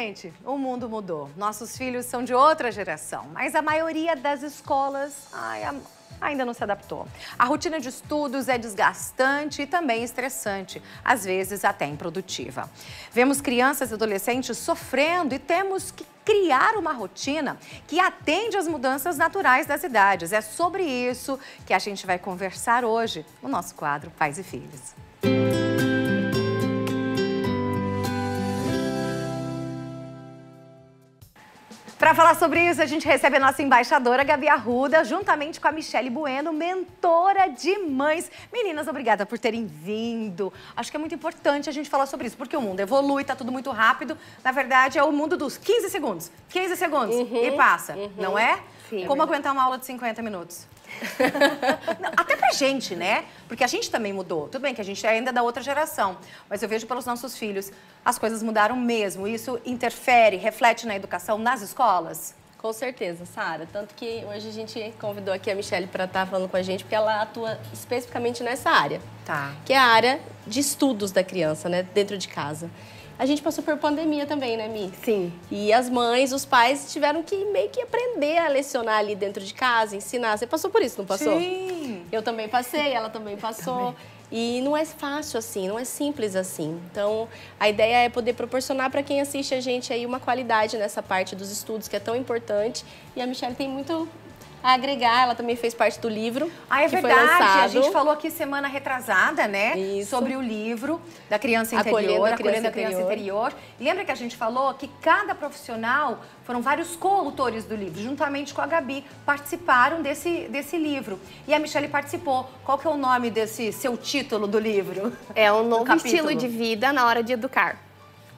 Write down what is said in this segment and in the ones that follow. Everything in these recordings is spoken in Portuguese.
Gente, o mundo mudou. Nossos filhos são de outra geração, mas a maioria das escolas ainda não se adaptou. A rotina de estudos é desgastante e também estressante, às vezes até improdutiva. Vemos crianças e adolescentes sofrendo e temos que criar uma rotina que atende às mudanças naturais das idades. É sobre isso que a gente vai conversar hoje no nosso quadro Pais e Filhos. Para falar sobre isso, a gente recebe a nossa embaixadora, Gabi Arruda, juntamente com a Michele Bueno, mentora de mães. Meninas, obrigada por terem vindo. Acho que é muito importante a gente falar sobre isso, porque o mundo evolui, tá tudo muito rápido. Na verdade, é o mundo dos 15 segundos. 15 segundos e passa, não é? Sim, Como aguentar uma aula de 50 minutos? Não, até pra gente, né? Porque a gente também mudou. Tudo bem que a gente é ainda da outra geração, mas eu vejo pelos nossos filhos, as coisas mudaram mesmo. Isso interfere, reflete na educação, nas escolas? Com certeza, Sara. Tanto que hoje a gente convidou aqui a Michele para estar falando com a gente, porque ela atua especificamente nessa área. Tá. Que é a área de estudos da criança, né? Dentro de casa. A gente passou por pandemia também, né, Mi? Sim. E as mães, os pais tiveram que meio que aprender a lecionar ali dentro de casa, ensinar. Você passou por isso, não passou? Sim. Eu também passei, ela também passou. E não é fácil assim, não é simples assim. Então, a ideia é poder proporcionar para quem assiste a gente aí uma qualidade nessa parte dos estudos, que é tão importante. E a Michele tem muito a agregar, ela também fez parte do livro É que verdade, foi lançado. a gente falou aqui semana retrasada, né? Isso. Sobre o livro da criança Acolhendo interior, a Criança Acolhendo a Criança Interior. E lembra que a gente falou que cada profissional, foram vários coautores do livro, juntamente com a Gabi, participaram desse livro. E a Michele participou. Qual que é o nome desse seu título do livro? É um novo capítulo. estilo de vida na hora de educar.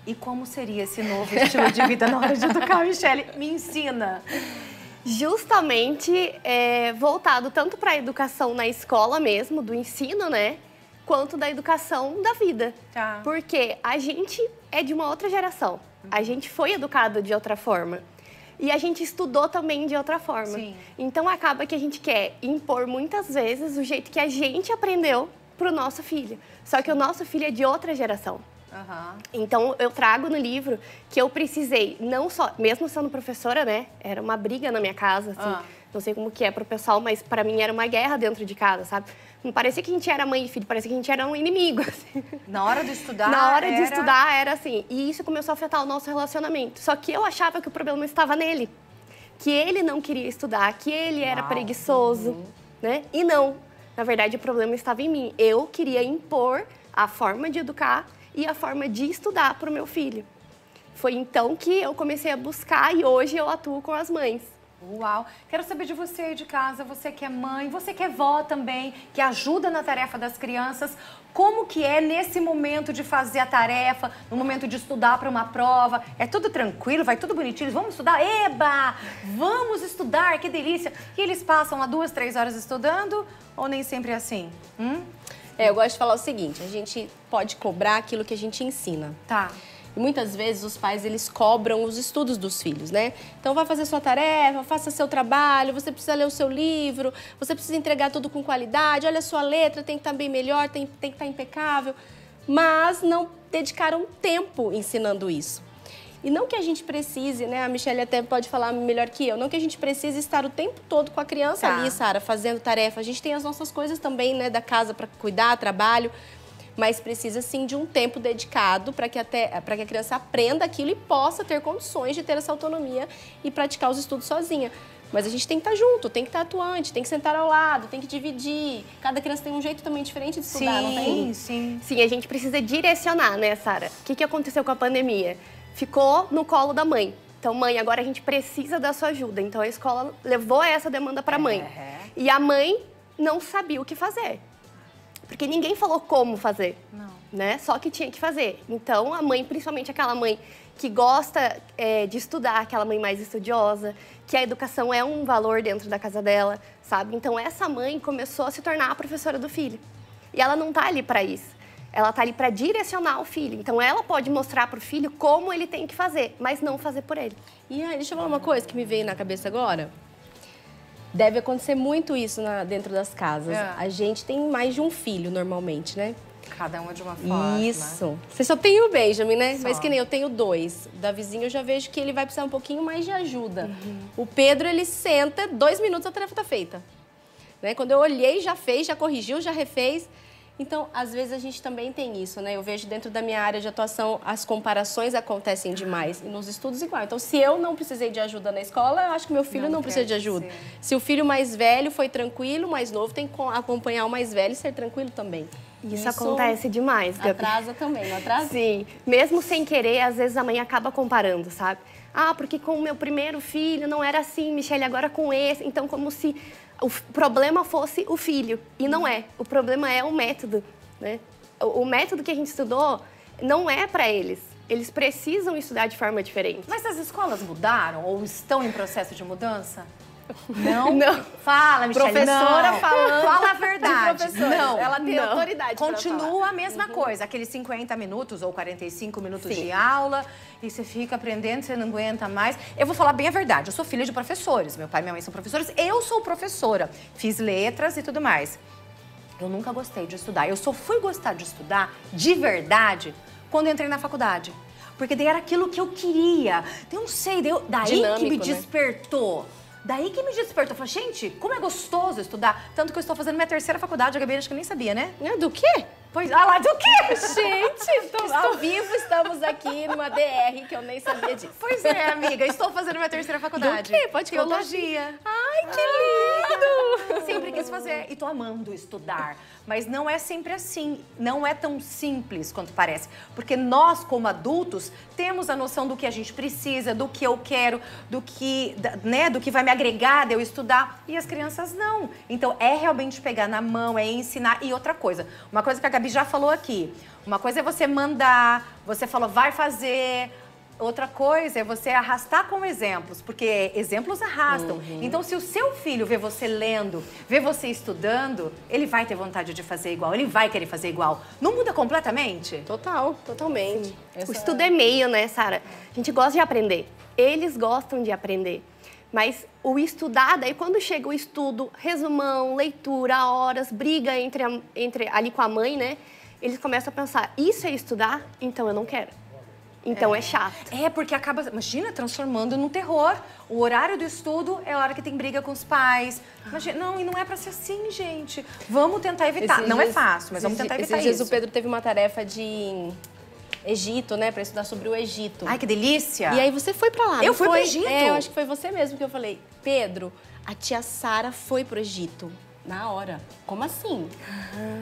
E como seria esse novo estilo de vida na hora de educar, Michele? Me ensina. Justamente voltado tanto para a educação na escola mesmo, do ensino, né? Quanto da educação da vida. Tá. Porque a gente é de uma outra geração. A gente foi educado de outra forma. E a gente estudou também de outra forma. Sim. Então acaba que a gente quer impor muitas vezes o jeito que a gente aprendeu pro nosso filho. Só que o nosso filho é de outra geração. Então, eu trago no livro que eu precisei, não só, mesmo sendo professora, né? Era uma briga na minha casa, assim. Não sei como que é pro pessoal, mas para mim era uma guerra dentro de casa, sabe? Não parecia que a gente era mãe e filho, parecia que a gente era um inimigo, assim. Na hora de estudar, Na hora de estudar, era assim. E isso começou a afetar o nosso relacionamento. Só que eu achava que o problema estava nele. Que ele não queria estudar, que ele era preguiçoso, né? E não. Na verdade, o problema estava em mim. Eu queria impor a forma de educar e a forma de estudar para o meu filho. Foi então que eu comecei a buscar e hoje eu atuo com as mães. Uau! Quero saber de você aí de casa, você que é mãe, você que é vó também, que ajuda na tarefa das crianças. Como que é nesse momento de fazer a tarefa, no momento de estudar para uma prova? É tudo tranquilo, vai tudo bonitinho, vamos estudar? Eba! Vamos estudar, que delícia! E eles passam lá 2, 3 horas estudando ou nem sempre é assim? Eu gosto de falar o seguinte, a gente pode cobrar aquilo que a gente ensina. Tá. E muitas vezes os pais, eles cobram os estudos dos filhos, né? Então, vai fazer sua tarefa, faça seu trabalho, você precisa ler o seu livro, você precisa entregar tudo com qualidade, olha a sua letra, tem que estar bem melhor, tem que estar impecável. Mas não dedicaram tempo ensinando isso. E não que a gente precise, né? A Michele até pode falar melhor que eu. Não que a gente precise estar o tempo todo com a criança ali, Sara, fazendo tarefa. A gente tem as nossas coisas também, né, da casa para cuidar, trabalho. Mas precisa, sim, de um tempo dedicado para que a criança aprenda aquilo e possa ter condições de ter essa autonomia e praticar os estudos sozinha. Mas a gente tem que estar junto, tem que estar atuante, tem que sentar ao lado, tem que dividir. Cada criança tem um jeito também diferente de estudar, não tem? Sim, a gente precisa direcionar, né, Sara? O que aconteceu com a pandemia? Ficou no colo da mãe. Então, mãe, agora a gente precisa da sua ajuda. Então, a escola levou essa demanda para a mãe. E a mãe não sabia o que fazer. Porque ninguém falou como fazer, né? Só que tinha que fazer. Então, a mãe, principalmente aquela mãe que gosta de estudar, aquela mãe mais estudiosa, que a educação é um valor dentro da casa dela, sabe? Então, essa mãe começou a se tornar a professora do filho. E ela não tá ali para isso. Ela tá ali para direcionar o filho. Então, ela pode mostrar para o filho como ele tem que fazer, mas não fazer por ele. E aí, deixa eu falar uma coisa que me veio na cabeça agora. Deve acontecer muito isso dentro das casas. A gente tem mais de um filho, normalmente, né? Cada uma de uma forma. Isso. Você só tem o Benjamin, né? Só. Mas que nem eu tenho 2. O Davizinho eu já vejo que ele vai precisar um pouquinho mais de ajuda. O Pedro, ele senta, 2 minutos a tarefa tá feita. Né? Quando eu olhei, já fez, já corrigiu, já refez. Então, às vezes a gente também tem isso, né? Eu vejo dentro da minha área de atuação, as comparações acontecem demais. E nos estudos igual. Então, se eu não precisei de ajuda na escola, eu acho que meu filho não precisa de ajuda. Se o filho mais velho foi tranquilo, o mais novo tem que acompanhar o mais velho e ser tranquilo também. Isso acontece demais, Gabi. Atrasa também, não atrasa? Sim. Mesmo sem querer, às vezes a mãe acaba comparando, sabe? Ah, porque com o meu primeiro filho não era assim, Michele, agora com esse. Então, como se o problema fosse o filho. E não é. O problema é o método, né? O método que a gente estudou não é para eles. Eles precisam estudar de forma diferente. Mas as escolas mudaram ou estão em processo de mudança? Não? Não. Fala, Michele. Professora não. falando. Fala a verdade. Não. Ela tem Não. autoridade pra Continua falar. a mesma coisa, aqueles 50 minutos ou 45 minutos de aula, e você fica aprendendo, você não aguenta mais. Eu vou falar bem a verdade, eu sou filha de professores, meu pai e minha mãe são professores, eu sou professora, fiz letras e tudo mais. Eu nunca gostei de estudar, eu só fui gostar de estudar de verdade quando eu entrei na faculdade. Porque daí era aquilo que eu queria, eu não sei, daí Dinâmico, que me né? despertou. Daí que me despertou. Eu falei, gente, como é gostoso estudar. Tanto que eu estou fazendo minha 3ª faculdade. A Gabi acho que eu nem sabia, né? Do quê? Pois, ah lá, do quê? Gente, ao vivo estamos aqui numa DR que eu nem sabia disso. Pois é, amiga. Estou fazendo minha 3ª faculdade. Do quê? Pode contar. Teologia. Ai, que lindo! Sempre quis fazer. E tô amando estudar. Mas não é sempre assim. Não é tão simples quanto parece. Porque nós, como adultos, temos a noção do que a gente precisa, do que eu quero, do que vai me agregar de eu estudar. E as crianças não. Então, é realmente pegar na mão, é ensinar. E outra coisa, uma coisa que a Gabi já falou aqui. Uma coisa é você mandar, você falou, vai fazer. Outra coisa é você arrastar com exemplos, porque exemplos arrastam. Então, se o seu filho vê você lendo, vê você estudando, ele vai ter vontade de fazer igual, ele vai querer fazer igual. Não muda completamente? Totalmente. O estudo é meio, né, Sara? A gente gosta de aprender. Eles gostam de aprender. Mas o estudar, daí quando chega o estudo, resumão, leitura, horas, briga entre ali com a mãe, né? Eles começam a pensar, isso é estudar? Então eu não quero. Então é chato. É, porque acaba, imagina, transformando num terror. O horário do estudo é a hora que tem briga com os pais. Imagina, não, e não é pra ser assim, gente. Vamos tentar evitar. Não é fácil, mas vamos tentar evitar esses dias isso. o Pedro teve uma tarefa de Egito, né? Pra estudar sobre o Egito. Ai, que delícia! E aí você foi pra lá, Eu não fui foi? pro Egito. É, eu acho que foi você mesmo que eu falei. Pedro, a tia Sara foi pro Egito. Na hora. Como assim?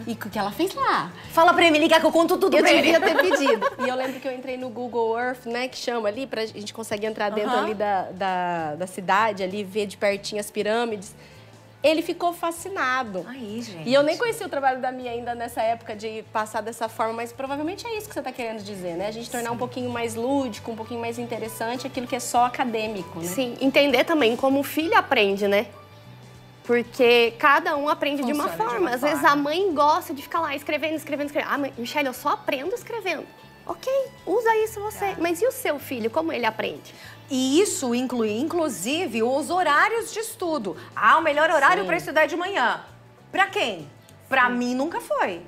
E o que ela fez lá? Fala pra ele ligar que eu conto tudo Eu pra ele. devia ter pedido. E eu lembro que eu entrei no Google Earth, né? Que chama ali, a gente consegue entrar dentro ali da cidade, ali, ver de pertinho as pirâmides. Ele ficou fascinado. Aí, gente. E eu nem conhecia o trabalho da Mia ainda nessa época de passar dessa forma, mas provavelmente é isso que você está querendo dizer, né? A gente tornar um pouquinho mais lúdico, um pouquinho mais interessante aquilo que é só acadêmico, né? Sim, entender também como o filho aprende, né? Porque cada um aprende de uma Funciona de forma. uma Às vezes forma. a mãe gosta de ficar lá escrevendo. Ah, mas, Michele, eu só aprendo escrevendo. Ok, usa isso você. Mas e o seu filho, como ele aprende? E isso inclui, inclusive, os horários de estudo. Ah, o melhor horário para estudar é de manhã. Pra quem? Pra mim nunca foi.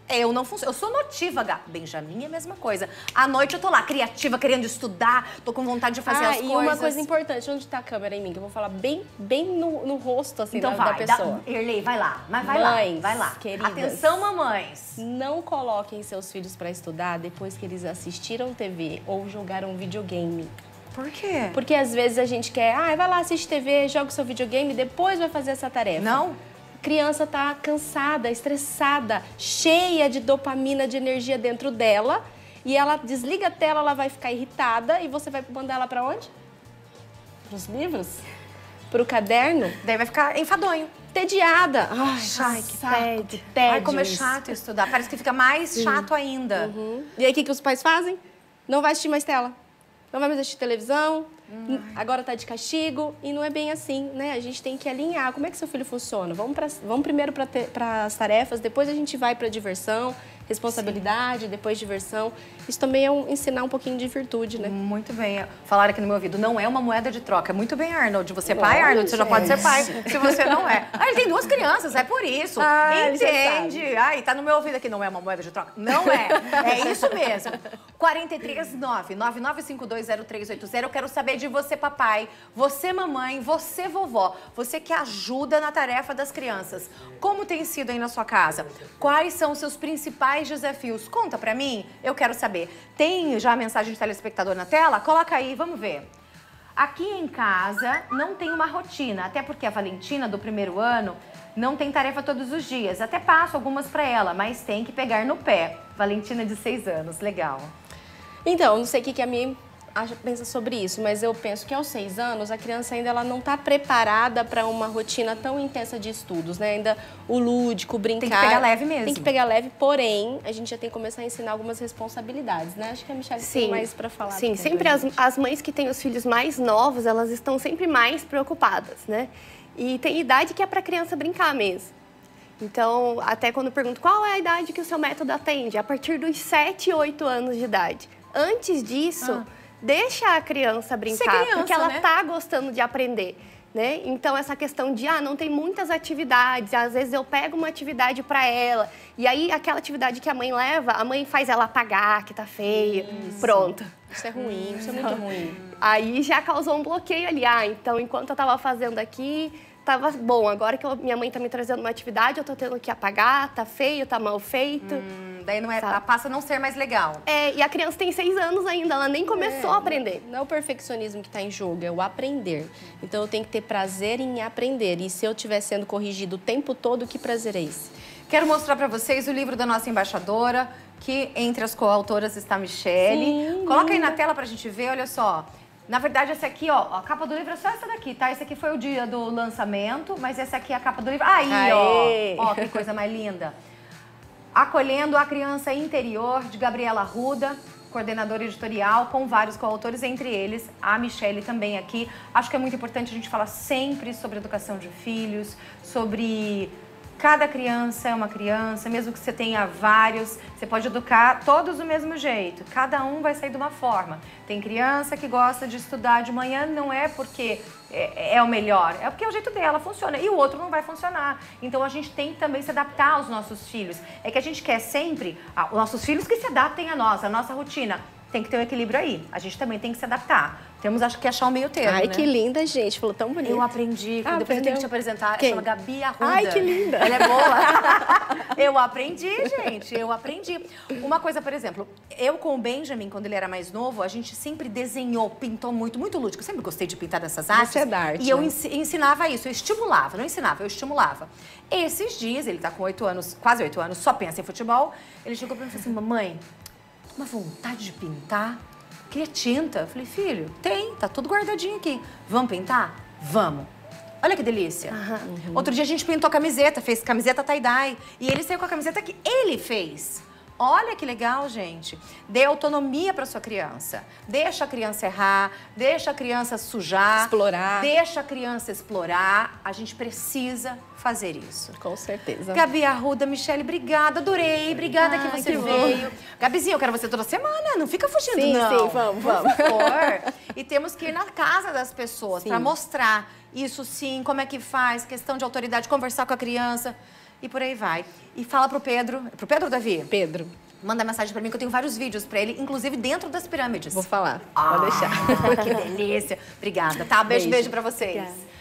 Eu não funciono. Eu sou notívaga. Benjamin é a mesma coisa. À noite eu tô lá, criativa, querendo estudar, tô com vontade de fazer as coisas. E uma coisa importante, onde tá a câmera em mim? Que eu vou falar bem no rosto, assim, Então da vai, pessoa. Erlei, vai lá. Mas vai Mães, lá, vai lá. queridas. Atenção, mamães. Não coloquem seus filhos pra estudar depois que eles assistiram TV ou jogaram videogame. Por quê? Porque às vezes a gente quer, vai lá, assiste TV, joga o seu videogame, depois vai fazer essa tarefa. Não? A criança tá cansada, estressada, cheia de dopamina, de energia dentro dela, e ela desliga a tela, ela vai ficar irritada, e você vai mandar ela pra onde? Pros livros? Pro caderno? Daí vai ficar enfadonho. Tediada. Ai, que tédio. Ai, como é chato estudar. Parece que fica mais chato ainda. E aí, o que os pais fazem? Não vai assistir mais tela. Não vai mais assistir televisão. Agora tá de castigo. E não é bem assim, né? A gente tem que alinhar. Como é que seu filho funciona? Vamos primeiro para as tarefas, depois a gente vai para diversão, responsabilidade, depois diversão. Isso também é ensinar um pouquinho de virtude, né? Muito bem. Falaram aqui no meu ouvido, não é uma moeda de troca. Muito bem, Arnold. Você é pai, Arnold? Você já pode ser pai, se você não é. Ah, ele tem 2 crianças, é por isso. Entende? Ai, tá no meu ouvido aqui, não é uma moeda de troca? Não é. É isso mesmo. 439-99520380. Eu quero saber de você, papai, você, mamãe, você, vovó, você que ajuda na tarefa das crianças. Como tem sido aí na sua casa? Quais são os seus principais desafios? Conta pra mim, eu quero saber. Tem já a mensagem de telespectador na tela? Coloca aí, vamos ver. Aqui em casa não tem uma rotina, até porque a Valentina, do 1º ano, não tem tarefa todos os dias. Até passo algumas pra ela, mas tem que pegar no pé. Valentina, de 6 anos, legal. Então, não sei o que a minha pensa sobre isso, mas eu penso que aos 6 anos a criança ainda não está preparada para uma rotina tão intensa de estudos, né? Ainda o lúdico, brincar. Tem que pegar leve mesmo. Tem que pegar leve, porém, a gente já tem que começar a ensinar algumas responsabilidades, né? Acho que a Michelle tem mais para falar. Sim, sempre as mães que têm os filhos mais novos, elas estão sempre mais preocupadas, né? E tem idade que é para a criança brincar mesmo. Então, até quando eu pergunto qual é a idade que o seu método atende, a partir dos 7, 8 anos de idade. Antes disso, deixa a criança brincar, porque ela tá gostando de aprender, né? Então, essa questão de, não tem muitas atividades, às vezes eu pego uma atividade para ela, e aí aquela atividade que a mãe leva, a mãe faz ela apagar, que tá feia, pronto. Isso é ruim, isso é muito ruim. Aí já causou um bloqueio ali, então enquanto eu tava fazendo aqui, tava bom, agora que minha mãe tá me trazendo uma atividade, eu tô tendo que apagar, tá feio, tá mal feito. Daí não passa a não ser mais legal. E a criança tem 6 anos ainda, ela nem começou a aprender. Não é o perfeccionismo que está em jogo, é o aprender. Então eu tenho que ter prazer em aprender. E se eu estiver sendo corrigido o tempo todo, que prazer é esse? Quero mostrar para vocês o livro da nossa embaixadora, que entre as coautoras está a Michelle. Sim, coloca aí na tela pra gente ver, olha só. Na verdade, essa aqui, a capa do livro é só essa daqui, tá? Esse aqui foi o dia do lançamento, mas essa aqui é a capa do livro. Aí, ó, que coisa mais linda. Acolhendo a Criança Interior, de Gabriela Arruda, coordenadora editorial, com vários coautores, entre eles a Michelle também aqui. Acho que é muito importante a gente falar sempre sobre educação de filhos, sobre cada criança é uma criança, mesmo que você tenha vários, você pode educar todos do mesmo jeito, cada um vai sair de uma forma. Tem criança que gosta de estudar de manhã, não é porque é o melhor, é porque é o jeito dela, funciona, e o outro não vai funcionar. Então a gente tem que também se adaptar aos nossos filhos. É que a gente quer sempre, os nossos filhos que se adaptem a nós, a nossa rotina. Tem que ter um equilíbrio aí, a gente também tem que se adaptar. Temos, acho que, achar um meio termo, Ai, né? que linda, gente. Falou tão bonito. Eu aprendi. Depois eu tenho que te apresentar. Quem? Ela chama Gabi Arruda. Ai, que linda. Ela é boa. Eu aprendi, gente. Eu aprendi. Uma coisa, por exemplo, eu com o Benjamin, quando ele era mais novo, a gente sempre desenhou, pintou muito, muito lúdico. Eu sempre gostei de pintar dessas artes. Você é da arte, e eu né? ensinava isso. Eu estimulava. Não ensinava, eu estimulava. Esses dias, ele tá com 8 anos, quase 8 anos, só pensa em futebol. Ele chegou pra mim e falou assim, mamãe, uma vontade de pintar. Queria tinta. Eu falei, filho, tem, tá tudo guardadinho aqui. Vamos pintar? Vamos. Olha que delícia. Outro dia a gente pintou a camiseta, fez camiseta tie-dye. E ele saiu com a camiseta que ele fez. Olha que legal, gente. Dê autonomia para sua criança. Deixa a criança errar, deixa a criança sujar. Explorar. Deixa a criança explorar. A gente precisa fazer isso. Com certeza. Gabi Arruda, Michelle, obrigada, adorei. Obrigada que você veio. Gabizinha, eu quero você toda semana, não fica fugindo, sim, não. Sim, vamos. Por favor. E temos que ir na casa das pessoas para mostrar isso sim, como é que faz, questão de autoridade, conversar com a criança e por aí vai. E fala pro Pedro ou Davi? Pedro. Manda mensagem pra mim que eu tenho vários vídeos pra ele, inclusive dentro das pirâmides. Vou falar, pode deixar. Que delícia. Obrigada, tá? Beijo pra vocês. Obrigada.